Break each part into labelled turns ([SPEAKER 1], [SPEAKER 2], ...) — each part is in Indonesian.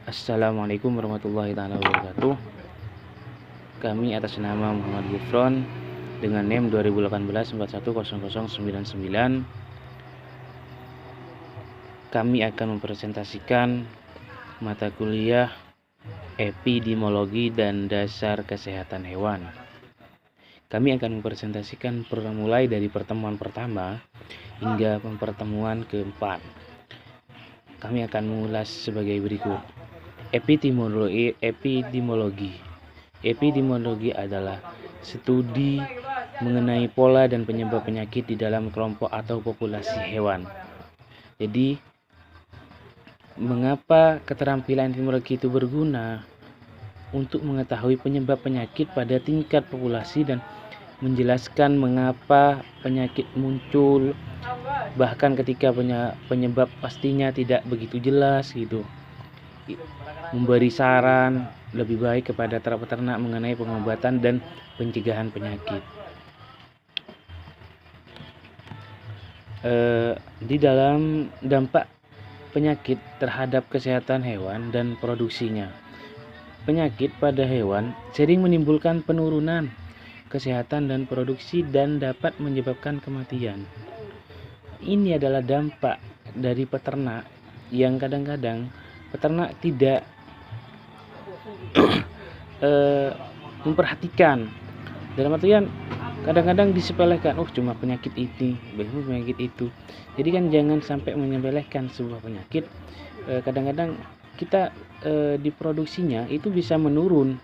[SPEAKER 1] Assalamualaikum warahmatullahi wabarakatuh. Kami atas nama Muhammad Gufron dengan NIM 2018-410099. Kami akan mempresentasikan mata kuliah epidemiologi dan dasar kesehatan hewan. Kami akan mempresentasikan mulai dari pertemuan pertama hingga pertemuan keempat. Kami akan mengulas sebagai berikut. Epidemiologi adalah studi mengenai pola dan penyebab penyakit di dalam kelompok atau populasi hewan. Jadi, mengapa keterampilan epidemiologi itu berguna? Untuk mengetahui penyebab penyakit pada tingkat populasi dan menjelaskan mengapa penyakit muncul, bahkan ketika penyebab pastinya tidak begitu jelas gitu. Memberi saran lebih baik kepada peternak mengenai pengobatan dan pencegahan penyakit. Di dalam dampak penyakit terhadap kesehatan hewan dan produksinya. Penyakit pada hewan sering menimbulkan penurunan kesehatan dan produksi dan dapat menyebabkan kematian. Ini adalah dampak dari peternak yang kadang-kadang peternak tidak memperhatikan. Dalam artian kadang-kadang disepelekan, cuma penyakit ini, penyakit itu. Jadi kan jangan sampai menyepelekan sebuah penyakit. Kadang-kadang kita diproduksinya itu bisa menurun.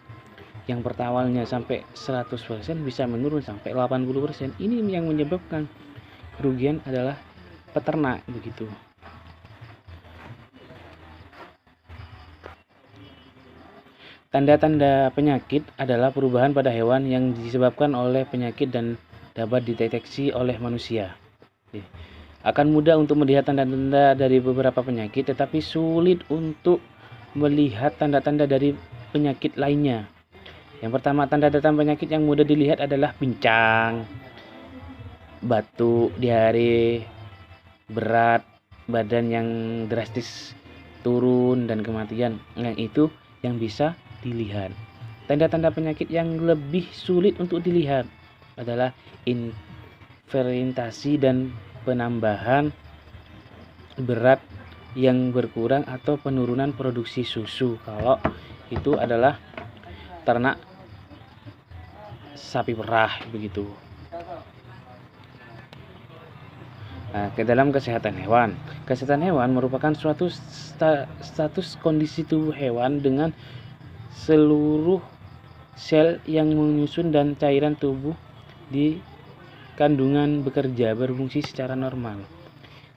[SPEAKER 1] Yang pertawalnya sampai 100% bisa menurun sampai 80%. Ini yang menyebabkan kerugian adalah peternak begitu. Tanda-tanda penyakit adalah perubahan pada hewan yang disebabkan oleh penyakit dan dapat dideteksi oleh manusia. Akan mudah untuk melihat tanda-tanda dari beberapa penyakit, tetapi sulit untuk melihat tanda-tanda dari penyakit lainnya. Yang pertama, tanda-tanda penyakit yang mudah dilihat adalah pincang, batuk, diare, berat badan yang drastis turun, dan kematian. Yang itu yang bisa dilihat. Tanda-tanda penyakit yang lebih sulit untuk dilihat adalah fermentasi dan penambahan berat yang berkurang atau penurunan produksi susu. Kalau itu adalah ternak sapi perah begitu. Nah, ke dalam kesehatan hewan. Kesehatan hewan merupakan suatu status kondisi tubuh hewan dengan seluruh sel yang menyusun dan cairan tubuh di kandungan bekerja berfungsi secara normal.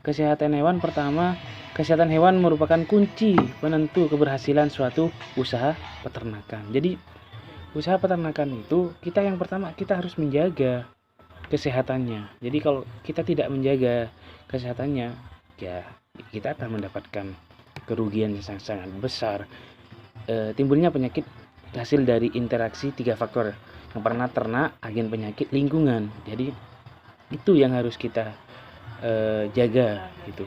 [SPEAKER 1] Kesehatan hewan pertama, kesehatan hewan merupakan kunci penentu keberhasilan suatu usaha peternakan. Jadi, usaha peternakan itu yang pertama kita harus menjaga kesehatannya. Jadi kalau kita tidak menjaga kesehatannya, ya kita akan mendapatkan kerugian yang sangat besar. Timbulnya penyakit hasil dari interaksi 3 faktor. Yang pertama ternak, agen penyakit, lingkungan. Jadi itu yang harus kita jaga gitu.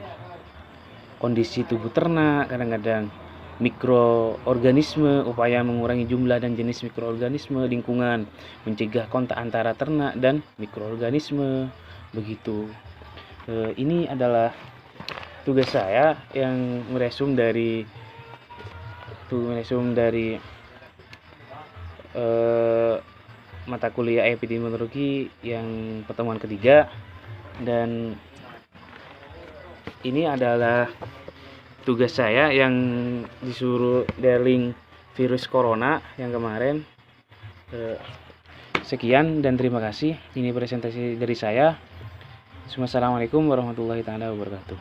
[SPEAKER 1] Kondisi tubuh ternak, kadang-kadang mikroorganisme, upaya mengurangi jumlah dan jenis mikroorganisme, lingkungan, mencegah kontak antara ternak dan mikroorganisme begitu. Ini adalah tugas saya yang meresum dari mata kuliah epidemiologi yang pertemuan ketiga, dan ini adalah tugas saya yang disuruh dealing virus corona yang kemarin. Sekian dan terima kasih. Ini presentasi dari saya. Assalamualaikum warahmatullahi wabarakatuh.